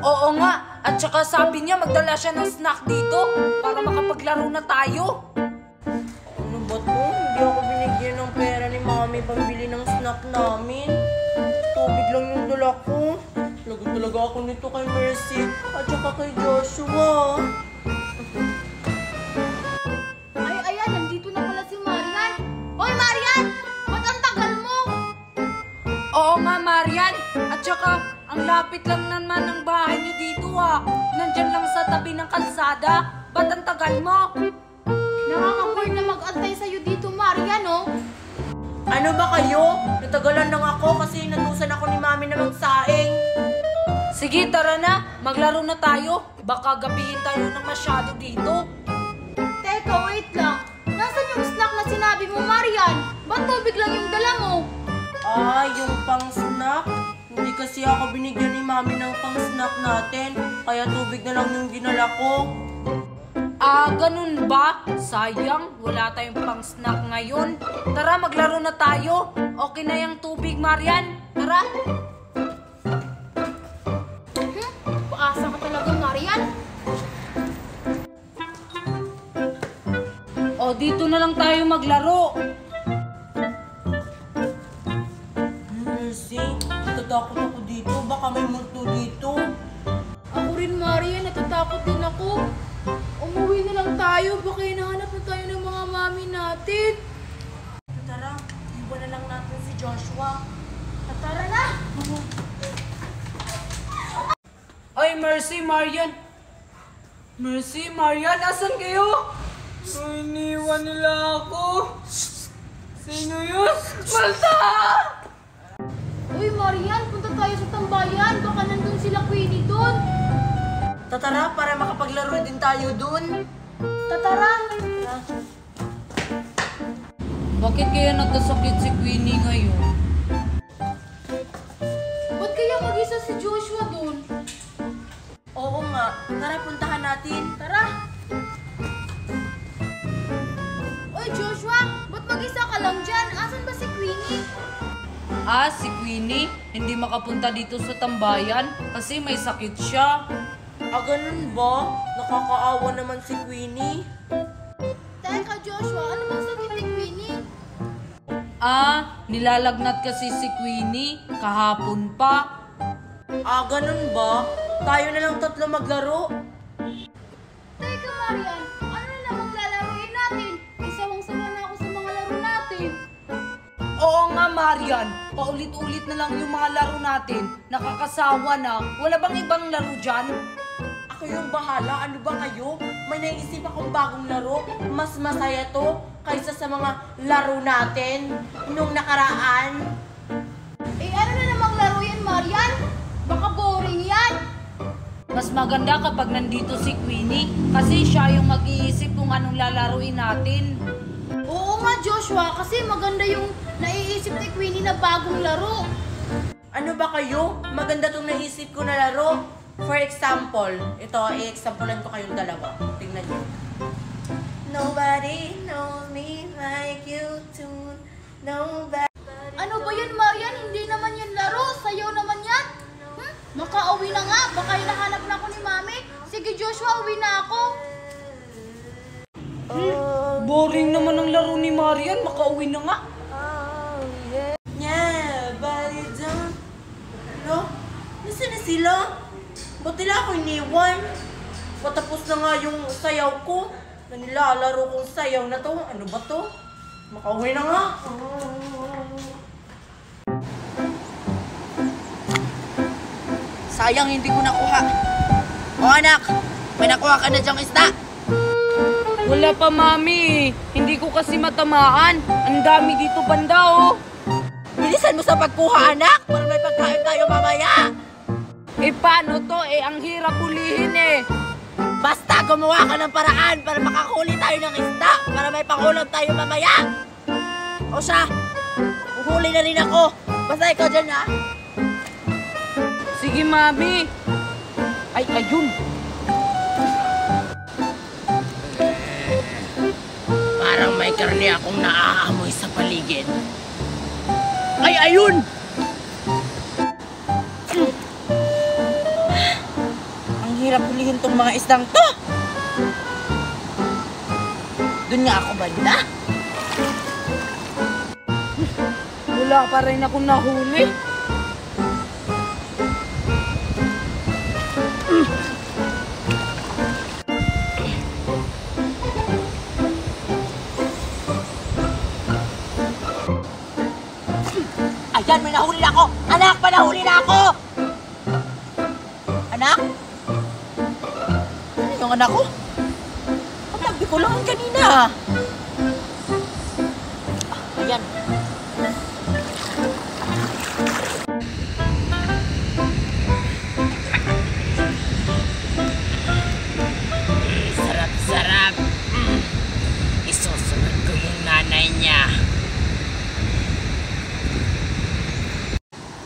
Oo nga, at saka sabi niya magdala siya ng snack dito para makapaglaro na tayo. Ano ba to? Hindi ako binigyan ng pera ni Mami pambili ng snack namin. Tubig lang yung dala ko. Lagot talaga ako nito kay Mercy at saka kay Joshua. Ay, ayan, nandito na pala si Marian. Hoy, Marian! Ba't ang tagal mo? Oo nga, Marian. At saka, ang lapit lang naman ng bahay niyo dito Nandyan lang sa tabi ng kalsada. Ba't ang tagal mo? Nakaka-bored na mag-antay sa'yo dito, Marian, oh. Ano ba kayo? Natagalan lang ako kasi natusan ako ni Mami na magsaing. Sige, tara na. Maglaro na tayo. Baka gabihin tayo ng masyado dito. Teka, wait lang. Nasaan yung snack na sinabi mo, Marian? Ba't tubig lang yung dala mo? Yung pang-snack? Hindi kasi ako binigyan ni Mami ng pang-snack natin. Kaya tubig na lang yung dinala ko. Ganun ba? Sayang, wala tayong pang-snack ngayon. Tara, maglaro na tayo. Okay na yung tubig, Marian. Tara. Paasa ka talaga, Marian. Dito na lang tayo maglaro. Mercy, natatakot ako dito. Baka may multo dito. Ako rin, Marian. Natatakot din ako. Umuwi na lang tayo. Baka hinahanap na tayo ng mga mami natin. Tara, iwan na lang natin si Joshua. Tara na! Ay, Mercy, Marian. Mercy, Marian, asan kayo? Iniwan nila ako. Sino yun? Malta! Uy, Marian, punta tayo sa tambayan. Baka nandun sila Queenie dun. Tatara, para makapaglaro din tayo dun. Tatara! Bakit kaya nagkasakit si Queenie ngayon? Ba't kaya mag-isa si Joshua dun? Oo nga, tara puntahan natin. Tara! Uy, Joshua! Ba't mag-isa ka lang dyan? Asan ba si Queenie? Si Queenie, hindi makapunta dito sa tambayan kasi may sakit siya. Ganun ba? Nakakaawa naman si Queenie. Teka, Joshua, ano bang sakit ni Queenie? Nilalagnat kasi si Queenie kahapon pa. Ganun ba? Tayo na lang tatlo maglaro. Teka, Marian, ano na namang lalaroin natin? Isawang-sawa na ako sa mga laro natin. Oo nga, Marian. Paulit-ulit na lang yung mga laro natin. Nakakasawa na. Wala bang ibang laro dyan? Ako yung bahala. Ano ba kayo? May naisip akong bagong laro. Mas masaya to kaysa sa mga laro natin nung nakaraan. Ano na namang laro yan, Marian? Baka boring yan. Mas maganda kapag nandito si Queenie kasi siya yung mag-iisip kung anong lalaruin natin. Oo nga, Joshua, kasi maganda yung naiisip ni Queenie na bagong laro. Ano ba kayo? Maganda tong naisip ko na laro. For example, ito, i-examplean ko kayong dalawa. Tingnan niyo. Nobody knows me like you do. Nobody. Ano ba yun, Marian? Hindi naman yun laro. Sayaw naman yan. Makauwi na nga. Baka hinahanap na ako ni Mami. Sige, Joshua, uwi na ako. Boring naman ang laro ni Marian. Makauwi na nga. Yeah, body down. Ano? Nasaan na sila? Ba't nila ako iniwan? Patapos na nga yung sayaw ko. Na nilalaro kong sayaw na to. Ano ba to? Makauwi na nga. Sayang hindi ko nakuha. O anak, may nakuha ka na dyang isda. Wala pa, Mami. Hindi ko kasi matamaan. Ang dami dito banda, Bilisan mo sa pagkuha, anak, para may pagkain tayo mamaya. Paano to? Ang hirap hulihin Basta gumawa ka ng paraan para makahuli tayo ng isda, para may pangulam tayo mamaya. O siya, uhuli na rin ako. Basta ikaw dyan, ha? Sige, Mami. Ay, ayun. Parang may karne akong naaamoy sa paligid. Ay, ayun! hirap hulihin tong mga isdang to. Doon nga ako banda. Wala pa rin akong nahuli. Ayan, may nahuli na ako! Anak, may nahuli na ako! Anak? Ano yung anak ko? Ang tabi ko lang kanina. Ayan. Sarap-sarap. Isusunod ko yung nanay niya.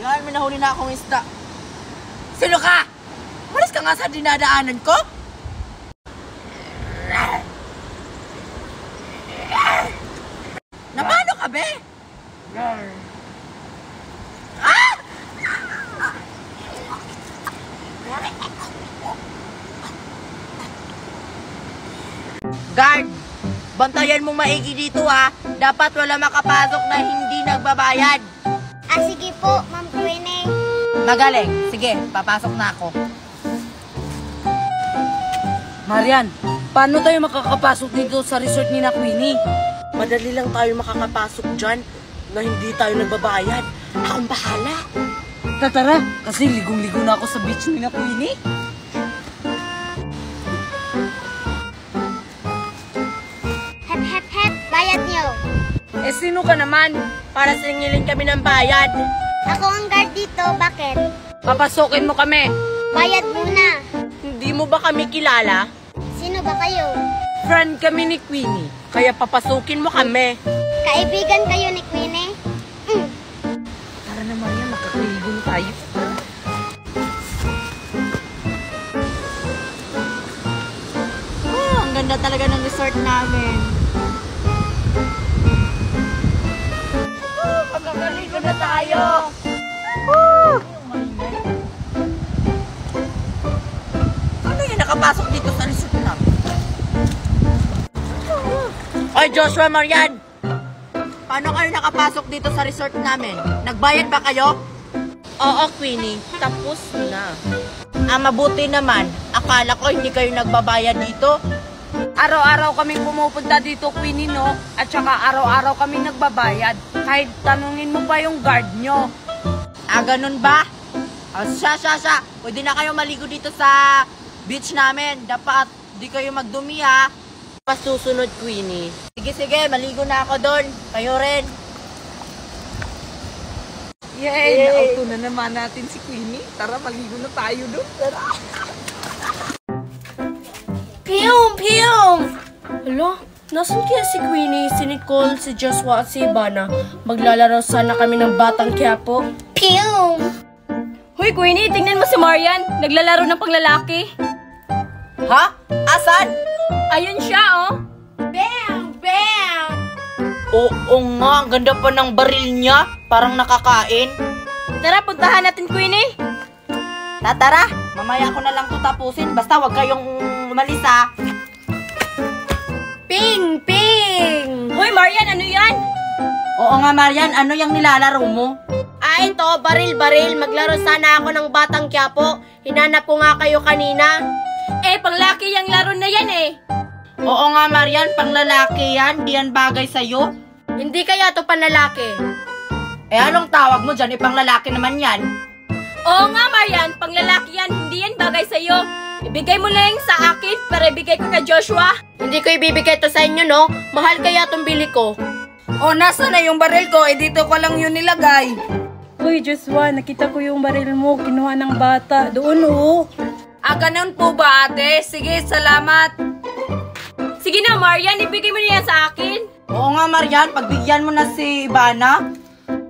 Yan, may nahuli na akong isda. Sino ka? Malis ka nga sa dinadaanan ko? Napano ka, be? Ah! Guard, bantayan mong maigi dito ha. Dapat wala makapasok na hindi nagbabayad. Ah, sige po, Ma'am Queenie. Magaling. Sige, papasok na ako. Marian, paano tayo makakapasok dito sa resort ni na Queenie? Madali lang tayo makakapasok dyan na hindi tayo nagbabayad. Akong bahala. Tara, kasi ligong-ligo na ako sa beach ni na Queenie. Hep, hep, hep, bayad niyo. Eh, sino ka naman? Para singilin kami ng bayad. Ako ang guard dito, bakit? Papasukin mo kami. Bayad muna. Hindi mo ba kami kilala? Sino ba kayo? Friend kami ni Queenie. Kaya papasukin mo kami. Kaibigan kayo ni Queenie? Tara na, Marian, makakaligo na tayo. Oh, ang ganda talaga ng resort namin. Magkakaligo na tayo. Ano yung nakapasok dito sa resort namin? Oy, Joshua, Marian. Paano kayo nakapasok dito sa resort namin? Nagbayad ba kayo? Oo, Queenie. Tapos na. Mabuti naman. Akala ko hindi kayo nagbabayad dito. Araw-araw kami pumupunta dito, Queenie, no? At saka araw-araw kami nagbabayad. Kahit tanungin mo pa yung guard nyo. Ganun ba? Siya. Pwede na kayo maligo dito sa beach namin. Dapat di kayo magdumi ha. Pasusunod, Queenie. Sige, maligo na ako doon. Kayo rin. Yay! Nauto na naman natin si Queenie. Tara, maligo na tayo doon. Tara! Piyong! Hala, nasan kaya si Queenie, si Nicole, si Joshua at si Ivana? Maglalaro sana kami ng Batang Quiapo. Pew! Hoy, Queenie, tingnan mo si Marian. Naglalaro ng panglalaki. Ha? Asan? Ayun siya, oh. Bam! Bam! Oo nga, ang ganda pa ng baril niya. Parang nakakain. Tara, puntahan natin, Queenie. Tara, mamaya ko na lang to tapusin. Basta wag kayong umalis ha. Ping! Ping! Hoy, Marian, ano yan? Oo nga, Marian, ano yung nilalaro mo? Ito, baril. Maglaro sana ako ng Batang Quiapo. Hinanap ko nga kayo kanina. Eh, panglaki yung laro na yan, eh. Oo nga, Marian, pang lalaki yan. Di yan bagay sa'yo. Hindi kaya to panlalaki. Anong tawag mo dyan? Pang lalaki naman yan. Oo nga, Marian, panglalaki yan. Hindi yan bagay sa'yo. Ibigay mo lang sa akin para ibigay ko kay Joshua. Hindi ko ibibigay to sa inyo, no? Mahal kaya tong bili ko. O, nasa na yung baril ko? Eh, dito ko lang yun nilagay. Uy, Joshua, nakita ko yung baril mo. Kinuha ng bata. Doon, oh. Ganun po ba, ate? Sige, salamat. Sige na, Marian, ibigay mo na yan sa akin. Oo nga, Marian, pagbigyan mo na si Ivana.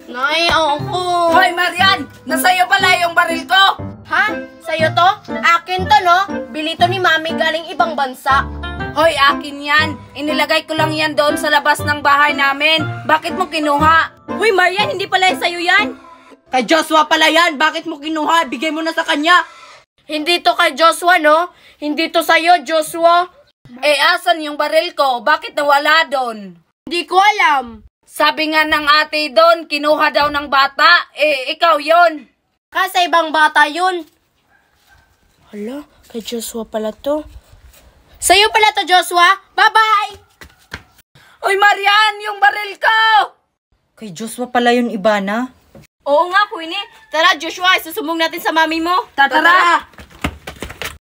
Nay, ako. Hoy, Marian! Nasa'yo pala yung baril ko! Ha? Sa'yo to? Akin to, no? Bili to ni Mami galing ibang bansa. Hoy, akin yan. Inilagay ko lang yan doon sa labas ng bahay namin. Bakit mo kinuha? Uy, Marian, hindi pala sa'yo yan. Kay Joshua pala yan. Bakit mo kinuha? Bigay mo na sa kanya. Hindi to kay Joshua, no? Hindi to sa'yo, Joshua. Eh, asan yung baril ko? Bakit nawala doon? Hindi ko alam. Sabi nga ng ate doon, kinuha daw ng bata. Eh, ikaw yon. Kasi ibang bata yun. Hala, kay Joshua pala to. Sa'yo pala to, Joshua. Bye-bye! Uy, Marian, yung baril ko! Kay Joshua pala yun, Ibana. Oo nga, Queenie. Tara, Joshua, isusumbong natin sa mami mo. Tara!